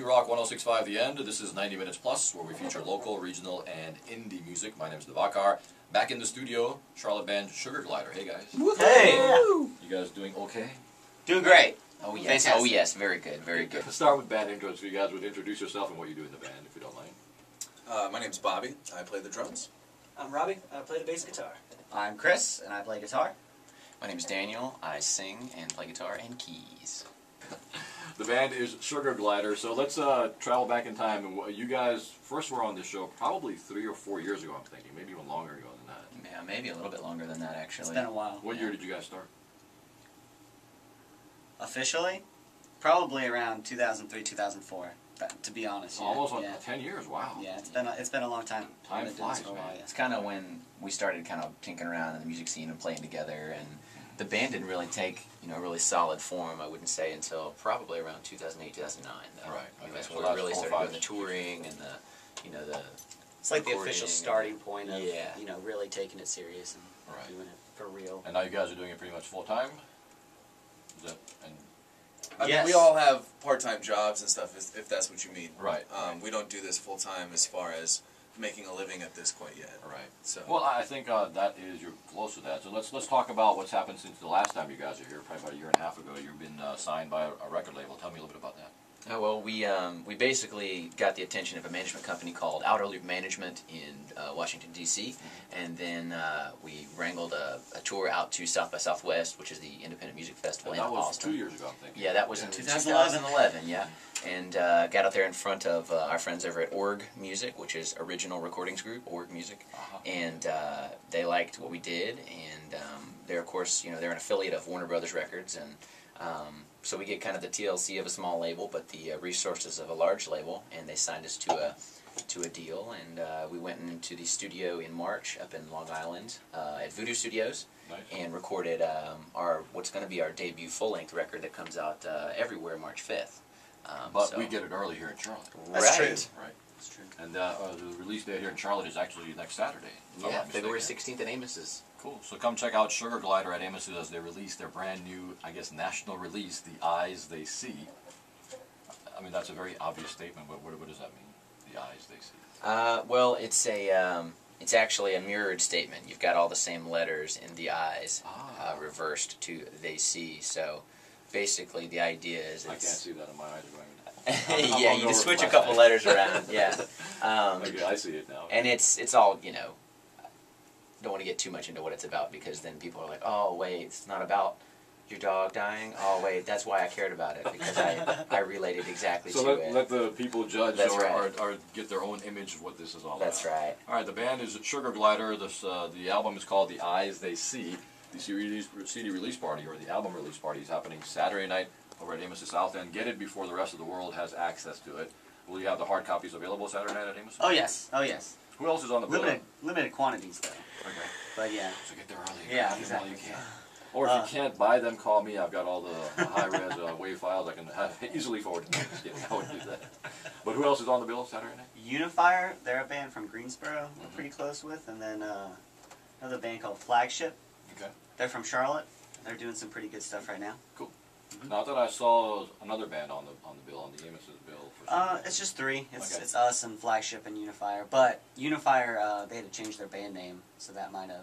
Rock 106.5 The End. This is 90 Minutes Plus, where we feature local, regional, and indie music. My name is Devakar. Back in the studio, Charlotte band Sugar Glyder. Hey guys. Hey! You guys doing okay? Doing great. Oh yes, Fantastic. oh yes, very good, very good. Let's start with band intros. So you guys would introduce yourself and what you do in the band, if you don't mind. My name's Bobby. I play the drums. I'm Robbie. I play the bass guitar. I'm Chris, and I play guitar. My name is Daniel. I sing and play guitar and keys. The band is Sugar Glyder. So let's travel back in time. And you guys first were on this show probably 3 or 4 years ago, I'm thinking. Maybe even longer ago than that. Yeah, maybe a little bit longer than that, actually. It's been a while. What year did you guys start? Officially, probably around 2003, 2004. To be honest, yeah. Almost yeah. 10 years. Wow. Yeah, it's been a long time. Time I've been doing this flies, for a while, man. yeah. It's kind of when we started kind of tinkering around in the music scene and playing together, and the band didn't really take, a really solid form, I wouldn't say, until probably around 2008, 2009. Though. Right. That's So when we that's really 4 or started 5 doing the touring and the It's like the recording official and- starting point of, Yeah. really taking it serious and Right. doing it for real. And now you guys are doing it pretty much full time? Is that, and I mean, Yes. we all have part-time jobs and stuff, if that's what you mean. Right. We don't do this full-time as far as making a living at this point yet. Right. So. Well, I think that is, you're close to that. So let's talk about what's happened since the last time you guys are here, probably about a year and a half ago. You've been signed by a record label. Tell me a little bit about that. Oh, well, we basically got the attention of a management company called Outer Loop Management in Washington, D.C., and then we wrangled a tour out to South by Southwest, which is the independent music festival And in that was Austin. 2 years ago, I'm thinking. Yeah, that was in 2011. 2011, yeah. And got out there in front of our friends over at Org Music, which is Original Recordings Group, Org Music, and they liked what we did, and they're, of course, they're an affiliate of Warner Brothers Records, and so we get kind of the TLC of a small label, but the resources of a large label, and they signed us to a deal, and we went into the studio in March up in Long Island at Voodoo Studios. Nice. And recorded what's going to be our debut full-length record that comes out everywhere March 5th. But So- we get it early here in Charlotte. That's right. true. Right. That's true. And the release date here in Charlotte is actually next Saturday. if I'm Yeah, not February mistaken. 16th at Amos's. Cool. So come check out Sugar Glyder at Amos's as they release their brand new, I guess, national release, The Eyes They See. I mean, that's a very obvious statement, but what does that mean? The Eyes They See. Well, it's actually a mirrored statement. You've got all the same letters in the eyes reversed to they see. So basically, the idea is I can't it's see that in my eyes are going. yeah, you just switch a couple letters around. Yeah, Maybe I see it now. and it's all don't want to get too much into what it's about because then people are like, oh wait, it's not about your dog dying. Oh wait, that's why I cared about it because I related exactly So to it. let the people judge That's or, right. or get their own image of what this is all That's about. right. All right, the band is Sugar Glyder. The album is called The Eyes They See. The CD release party, or the album release party, is happening Saturday night over at Amos's South End. Get it before the rest of the world has access to it. Will you have the hard copies available Saturday night at Amos's? Oh yes. Oh yes. Who else is on the bill? Limited quantities though. Okay. but yeah. So get there early. Yeah, Get them exactly. while you can. Or if you can't buy them, call me. I've got all the high-res WAV files I can easily forward. Yeah, I would do that. But who else is on the bill Saturday night? Unifier, they're a band from Greensboro we're pretty close with, and then another band called Flagship. Okay. They're from Charlotte. They're doing some pretty good stuff right now. Cool. Now, I thought I saw another band on the bill, on the Amos's bill. For some It's just three. Okay. It's us and Flagship and Unifier. But Unifier, they had to change their band name, so there might have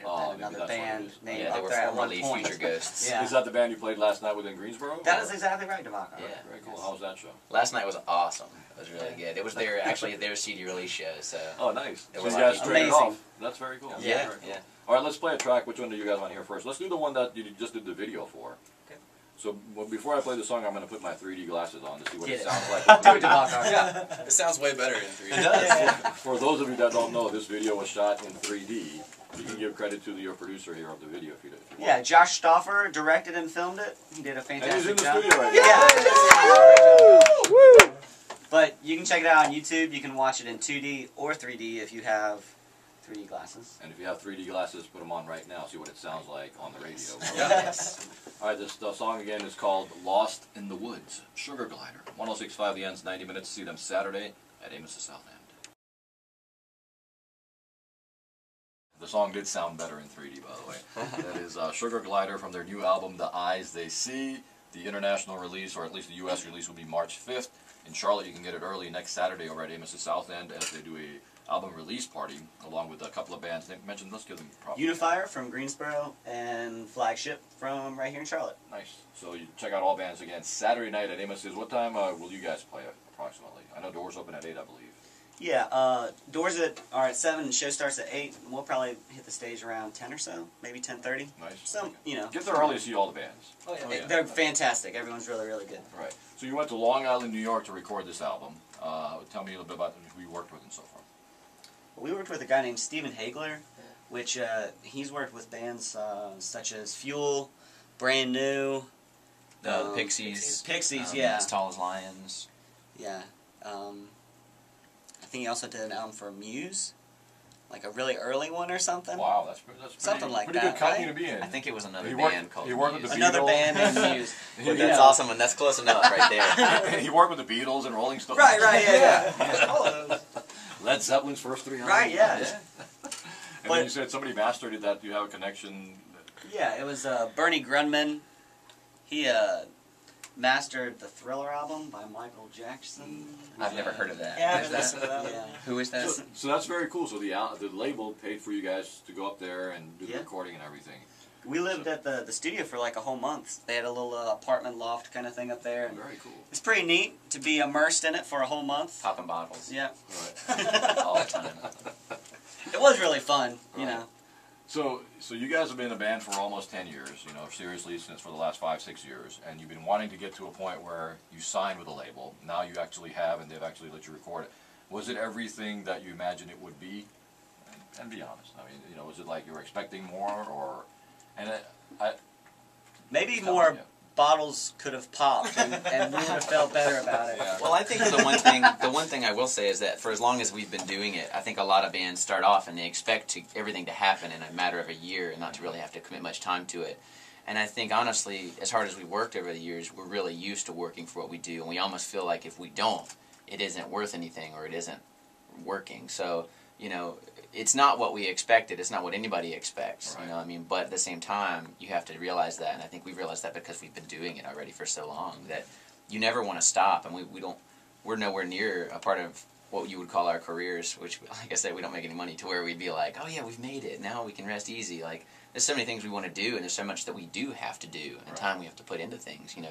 Oh, been maybe another that's what it band is. name Yeah, they up were there at one formerly point. Future Ghosts. Yeah. Is that the band you played last night within Greensboro? That or- is exactly right, Devakar. Yeah. Very cool. How was that show? Last night was awesome. It was really good. It was actually their CD release show. So Oh, nice. It So was you guys like traded amazing. off. That's very cool. yeah, Very cool. yeah. All right, let's play a track. Which one do you guys want to hear first? Let's do the one that you just did the video for. Okay. So before I play the song, I'm going to put my 3D glasses on to see what Get it it. sounds like. Do it, Devakar. Yeah, it sounds way better in 3D. For those of you that don't know, this video was shot in 3D. You can give credit to your producer here of the video if you want. Yeah, Josh Stauffer directed and filmed it. He did a And he's fantastic in the job. studio right Yeah. But you can check it out on YouTube. You can watch it in 2D or 3D if you have 3D glasses. And if you have 3D glasses, put them on right now. See what it sounds like on the radio. Yes. All right, this song again is called Lost in the Woods. Sugar Glyder. 106.5 The End's 90 Minutes. See them Saturday at Amos's South End. The song did sound better in 3D, by the way. That is Sugar Glyder from their new album, The Eyes They See. The international release, or at least the U.S. release, will be March 5th. In Charlotte, you can get it early next Saturday over at Amos' South End as they do a album release party along with a couple of bands. They mentioned, let's give them props. Unifier from Greensboro and Flagship from right here in Charlotte. Nice. So you check out all bands again Saturday night at Amos's. What time will you guys play approximately? I know doors open at 8, I believe. Yeah, doors are at 7 and show starts at 8. We'll probably hit the stage around 10 or so, maybe 10:30. Nice. So, you know. Get there early to see all the bands. Oh, yeah. They're fantastic. Everyone's really, really good. Right. So you went to Long Island, New York to record this album. Tell me a little bit about who you worked with and so forth. We worked with a guy named Stephen Hagler, which he's worked with bands such as Fuel, Brand New, The Pixies. Yeah. As Tall as Lions. Yeah. I think he also did an album for Muse, like a really early one or something. Wow, that's pretty, Something like pretty that, good company right? to be in. I think it was another He band worked- called he worked with Muse. the Another Beatles. band named Muse. Well, that's awesome, and that's close enough right there. He worked with the Beatles and Rolling Stones. Right, yeah. Oh, Led Zeppelin's first 3 albums. Right, yeah. And But- then you said somebody mastered it. That you have a connection. Yeah, it was Bernie Grunman. He mastered the Thriller album by Michael Jackson. I've never heard of that. Yeah, Who's I've that? listened to that. Yeah. Who is that? So that's very cool. So the label paid for you guys to go up there and do the Yeah. recording and everything. We lived at the studio for like a whole month. They had a little apartment loft kind of thing up there. And Very cool. it's pretty neat to be immersed in it for a whole month. Popping bottles. Yeah. Right. All the time. It was really fun, you Right. know. So you guys have been in a band for almost 10 years, you know, seriously since for the last 5-6 years, and you've been wanting to get to a point where you signed with a label. Now you actually have, and they've actually let you record it. Was it everything that you imagined it would be? And be honest. I mean, you know, was it like you were expecting more, or? And Maybe Tell more me, yeah. bottles could have popped, and we would have felt better about it. Yeah. Well, I think the one thing I will say is that for as long as we've been doing it, I think a lot of bands start off and they expect everything to happen in a matter of a year and not to really have to commit much time to it. And I think honestly, as hard as we worked over the years, we're really used to working for what we do, and we almost feel like if we don't, it isn't worth anything or it isn't working. So, you know, it's not what we expected. It's not what anybody expects. Right. You know, I mean, but at the same time, you have to realize that, and I think we've realized that because we've been doing it already for so long that you never want to stop, and we're nowhere near a part of what you would call our careers, which, like I said, we don't make any money to where we'd be like, oh yeah, we've made it. Now we can rest easy. Like, there's so many things we want to do, and there's so much that we do have to do, and Right. time we have to put into things, you know,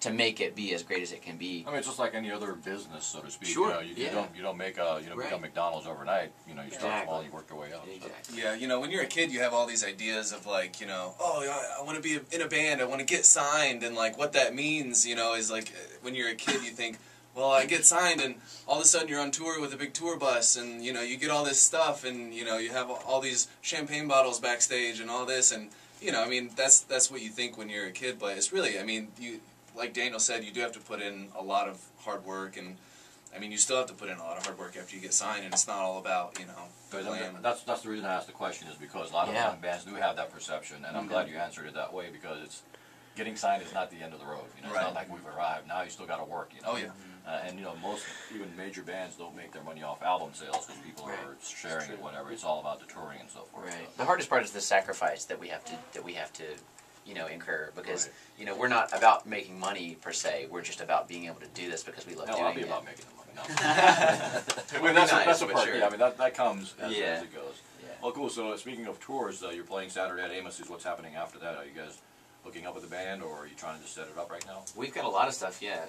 to make it be as great as it can be. I mean, it's just like any other business, so to speak. Sure, You know, you don't make Right. become McDonald's overnight. You know, you start Exactly. small, you work your way up. So. Exactly. Yeah, you know, when you're a kid, you have all these ideas of like, you know, oh, I want to be in a band, I want to get signed, and like what that means, you know, is like when you're a kid, you think, well, I get signed, and all of a sudden you're on tour with a big tour bus, and you know, you get all this stuff, and you know, you have all these champagne bottles backstage and all this, and you know, I mean, that's what you think when you're a kid, but it's really, I mean, you, like Daniel said, you do have to put in a lot of hard work, and I mean, you still have to put in a lot of hard work after you get signed, and it's not all about, you know, glam. That's the reason I asked the question, is because a lot of Yeah. young bands do have that perception, and I'm glad you answered it that way, because it's getting signed is not the end of the road. You know, it's Right. not like we've arrived. Now you still got to work. You know? Oh, yeah. And you know, most even major bands don't make their money off album sales because people Right. are sharing it, whatever. It's all about the touring and so forth. Right. So. The hardest part is the sacrifice that we have to, you know, incur because Right. you know we're not about making money per se. We're just about being able to do this because we love No, doing I'll be it. about making the money. No. It I would mean, be that's nice, a but part. sure. Yeah, I mean that comes as Yeah. it goes. Yeah. Well, cool. So speaking of tours, you're playing Saturday at Amos's. What's happening after that? Are you guys hooking up with the band, or are you trying to just set it up right now? We've got a lot of stuff, yeah,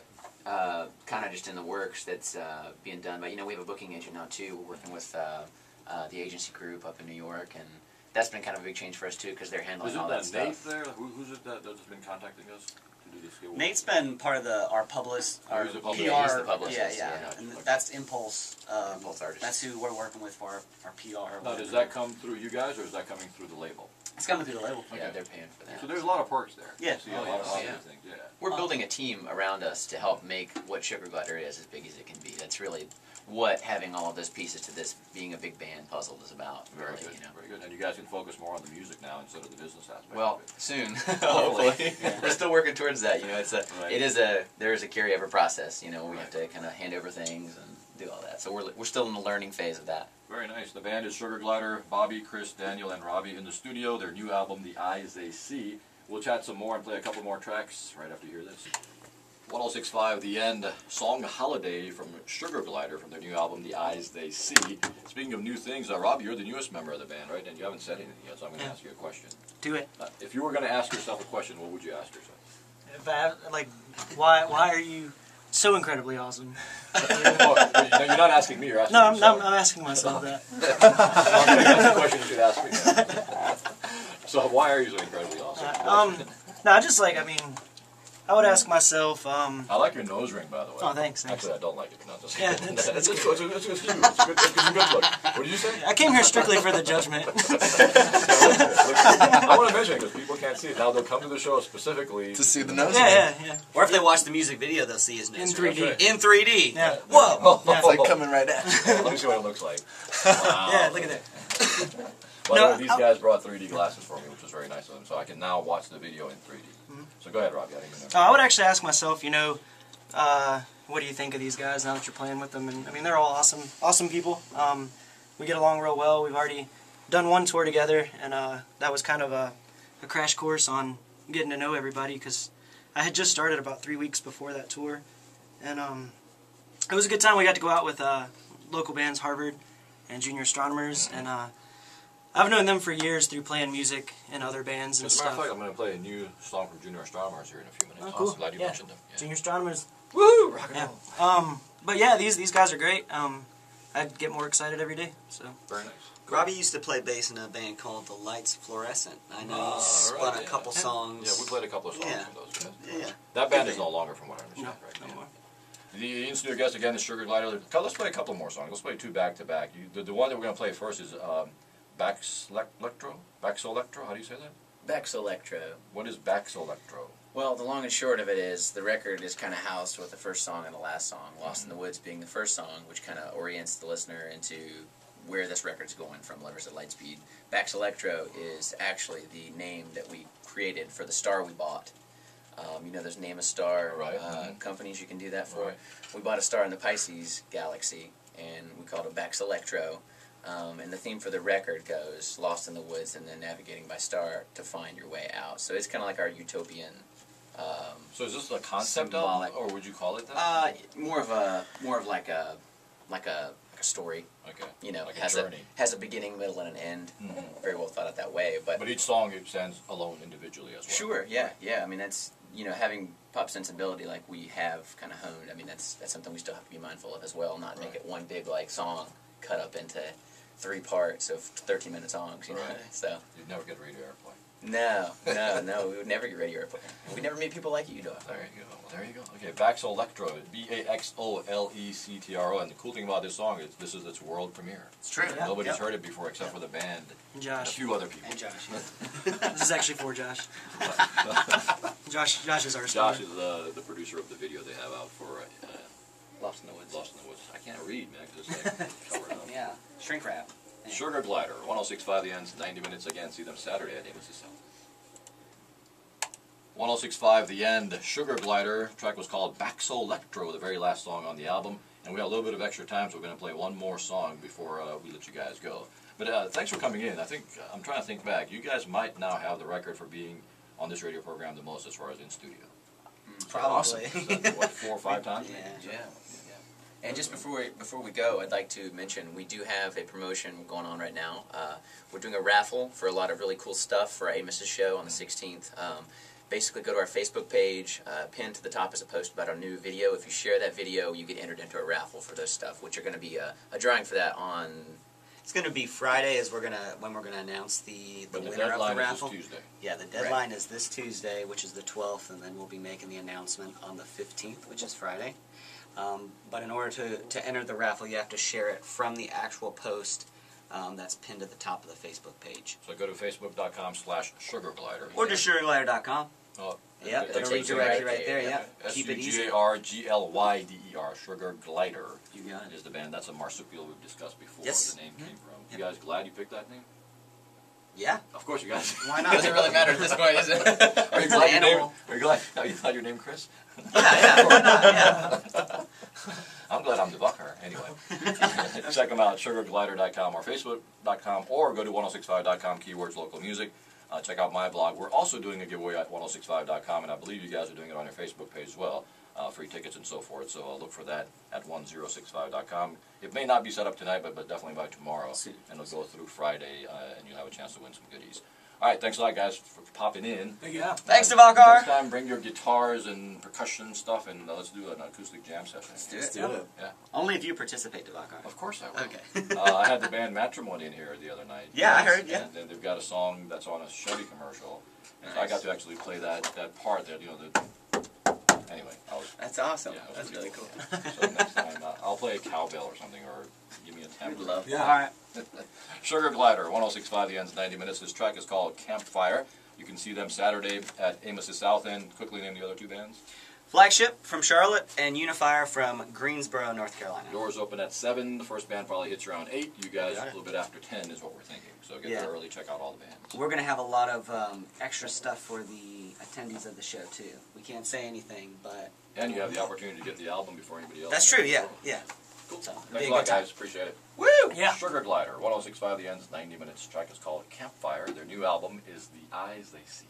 kind of just in the works that's being done. But, you know, we have a booking agent now, too. We're working with the agency group up in New York, and that's been kind of a big change for us, too, because they're handling Isn't all that that Nate stuff. there? Who's it that's been contacting us to do this? Nate's been part of our publicist, Oh, our he's the PR. publicist. Yeah, he's the publicist, Yeah, yeah. and that's Impulse. Impulse Artist. That's who we're working with for our PR. Now, does that come through you guys, or is that coming through the label? It's coming through the label. Yeah, they're paying for that. So there's a lot of perks there. Yeah. I see a Oh, lot yeah. of Oh, positive yeah. things. Yeah. We're building a team around us to help make what Sugar Glider is as big as it can be. That's really what having all of those pieces to this being a big band puzzle is about. Very Really, good. you know. Very good. And you guys can focus more on the music now instead of the business aspect. Well, of it. soon, Hopefully. hopefully. We're still working towards that. You know, Right. there is a carryover process. You know, we have Right. to kind of hand over things and do all that. So we're still in the learning phase of that. Very nice. The band is Sugar Glider, Bobby, Chris, Daniel, and Robbie in the studio. Their new album, The Eyes They See, We'll chat some more and play a couple more tracks right after you hear this. 106.5 The End, song Holiday from Sugar Glyder from their new album, The Eyes They See. Speaking of new things, Rob, you're the newest member of the band, right? And you haven't said anything yet, so I'm going to ask you a question. Do it. If you were going to ask yourself a question, what would you ask yourself? If I, like, why are you so incredibly awesome? Oh, you're not asking me, you're asking No, yourself. I'm asking myself that. That's the question you should ask me. So why are you so incredibly awesome? No, just like, I mean, I would ask myself, I like your nose ring, by the way. Oh, thanks. Actually, I don't like it. No, just Yeah, it's it's cute. It's a good look. What did you say? I came here strictly for the judgment. I want to mention it because people can't see it. Now they'll come to the show specifically To see the nose. Yeah. Or if they watch the music video, they'll see his nose. In 3D. right. In 3D. Yeah. Whoa. Yeah. It's like coming right at you. Let me see what it looks like. Wow. Yeah, look at that. By the No, way, these guys brought 3D glasses for me, which was very nice of them, so I can now watch the video in 3D. So go ahead, Rob. Yeah, you know. I would actually ask myself, you know, what do you think of these guys now that you're playing with them? And I mean, they're all awesome people. We get along real well. We've already done one tour together, and that was kind of a crash course on getting to know everybody because I had just started about 3 weeks before that tour, and it was a good time. We got to go out with local bands, Harvard and Junior Astronomers, and I've known them for years through playing music in other bands and As a matter of stuff. fact, I'm going to play a new song from Junior Astronomers here in a few minutes. Oh, cool. I'm glad you Yeah. mentioned them. Yeah. Junior Astronomers. Woo! Rock and Yeah. roll. But yeah, these guys are great. I get more excited every day. So Very nice. Robbie used to play bass in a band called The Lights Fluorescent. I know you spun right, a couple yeah. songs. Yeah, we played a couple of songs Yeah. with those guys. Yeah. That band is no longer, from what I understand, no, right? no Yeah. more. The in-studio guest again is Sugar Glyder. Let's play a couple more songs. Let's play two back-to-back. The one that we're going to play first is Baxelectro? Baxelectro? How do you say that? Bex Electro. What is Baxelectro? Well, the long and short of it is the record is kind of housed with the first song and the last song, Lost in the Woods being the first song, which kind of orients the listener into where this record's going from Lovers at Lightspeed. Bax Electro is actually the name that we created for the star we bought. You know, there's Name a Star Right. companies you can do that for. Right. We bought a star in the Pisces galaxy, and we called it Bax Electro. And the theme for the record goes Lost in the Woods and then navigating by star to find your way out. So it's kind of like our utopian. So is this a concept Symbolic. album, or would you call it that? More of like a story. Okay. You know, like a has journey. has a beginning, middle, and an end. Mhm. Very well thought out that way. But Each song it stands alone individually as well. sure, yeah. I mean, that's, you know, having pop sensibility like we have kind of honed. I mean, that's something we still have to be mindful of as well. Not make Right. it one big like song cut up into 3 parts of 13-minute songs. You know, Right. so. You'd never get radio airplay. No, we would never get radio airplay. We never meet people like you, though. There you go. Well, there you go. Okay, Baxelectro, Baxolectro, and the cool thing about this song is this is its world premiere. It's true. Yeah. Nobody's Yep. heard it before except for the band and a Josh. few other people. And Josh. This is actually for Josh. Josh is our star. Josh is the producer of the video they have out for Lost in the Woods. Lost in the Woods. I can't read, man, because it's like covered up. Yeah. Shrink wrap. Yeah. Sugar Glyder, 106.5 The Ends, 90 minutes again. See them Saturday at Amos' South. 106.5 The End, Sugar Glyder. Track was called Baxolectro, the very last song on the album. And we got a little bit of extra time, so we're going to play one more song before we let you guys go. But thanks for coming in. I think, I'm trying to think back. You guys might now have the record for being on this radio program the most as far as in studio. Probably. Is that, what, 4 or 5 times? Yeah. Yeah. And just before we go, I'd like to mention we do have a promotion going on right now. We're doing a raffle for a lot of really cool stuff for our Amos's show on the 16th. Basically, go to our Facebook page. Pinned to the top is a post about our new video. If you share that video, you get entered into a raffle for those stuff, which are going to be a drawing for that on. It's going to be Friday is when we're gonna announce the But the winner of deadline the is raffle. this Tuesday. Yeah, the deadline is this Tuesday, which is the 12th, and then we'll be making the announcement on the 15th, which is Friday. But in order to enter the raffle, you have to share it from the actual post that's pinned at the top of the Facebook page. So go to facebook.com/sugarglider. Or just sugarglider.com. Oh, Yep, it'll it'll take you redirect you right right there, there, yep. Keep it easy. SUGARGLYDER, Sugar Glyder You got it. is the band. That's a marsupial we've discussed before. Yes. The name came from. Yep. You guys glad you picked that name? Yeah. Of course you guys. Why It not? doesn't really matter at this point, is it? Are you It's an glad your name? animal. Are you glad? Are you glad your name Chris? Yeah, why not? Yeah. I'm glad I'm the Bucker. Anyway, check them out at sugarglider.com or facebook.com or go to 1065.com keywords local music. Check out my blog. We're also doing a giveaway at 1065.com, and I believe you guys are doing it on your Facebook page as well. Free tickets and so forth. So look for that at 1065.com. It may not be set up tonight, but definitely by tomorrow. And it'll go through Friday, and you'll have a chance to win some goodies. All right, thanks a lot, guys, for popping in. Yeah. Thanks, Devakar. Next time, bring your guitars and percussion stuff, and let's do an acoustic jam session. Let's do it. Yeah. Only if you participate, Devakar. Of course I will. Okay. I had the band Matrimony in here the other night. Yeah, I heard, yeah. And they've got a song that's on a Chevy commercial. And so I got to actually play that part there, anyway, That's awesome. Yeah, That's really cool. So next time, I'll play a cowbell or something, or give me a tempo. We'd love. All right. Sugar Glyder, 106.5 The End's 90 Minutes. This track is called Campfire. You can see them Saturday at Amos's South End. Quickly name the other two bands. Flagship from Charlotte and Unifier from Greensboro, North Carolina. Doors open at 7. The first band probably hits around 8. You guys, Got a it. little bit after 10 is what we're thinking. So get there early, check out all the bands. We're going to have a lot of extra stuff for the attendees of the show, too. We can't say anything, but... And you have the opportunity to get the album before anybody else. That's true, yeah. Cool. So, it'll be Thanks a a lot, good time. guys. Appreciate it. Woo! Yeah. Sugar Glider, 106.5 The End's 90 Minutes. The track is called Campfire. Their new album is The Eyes They See.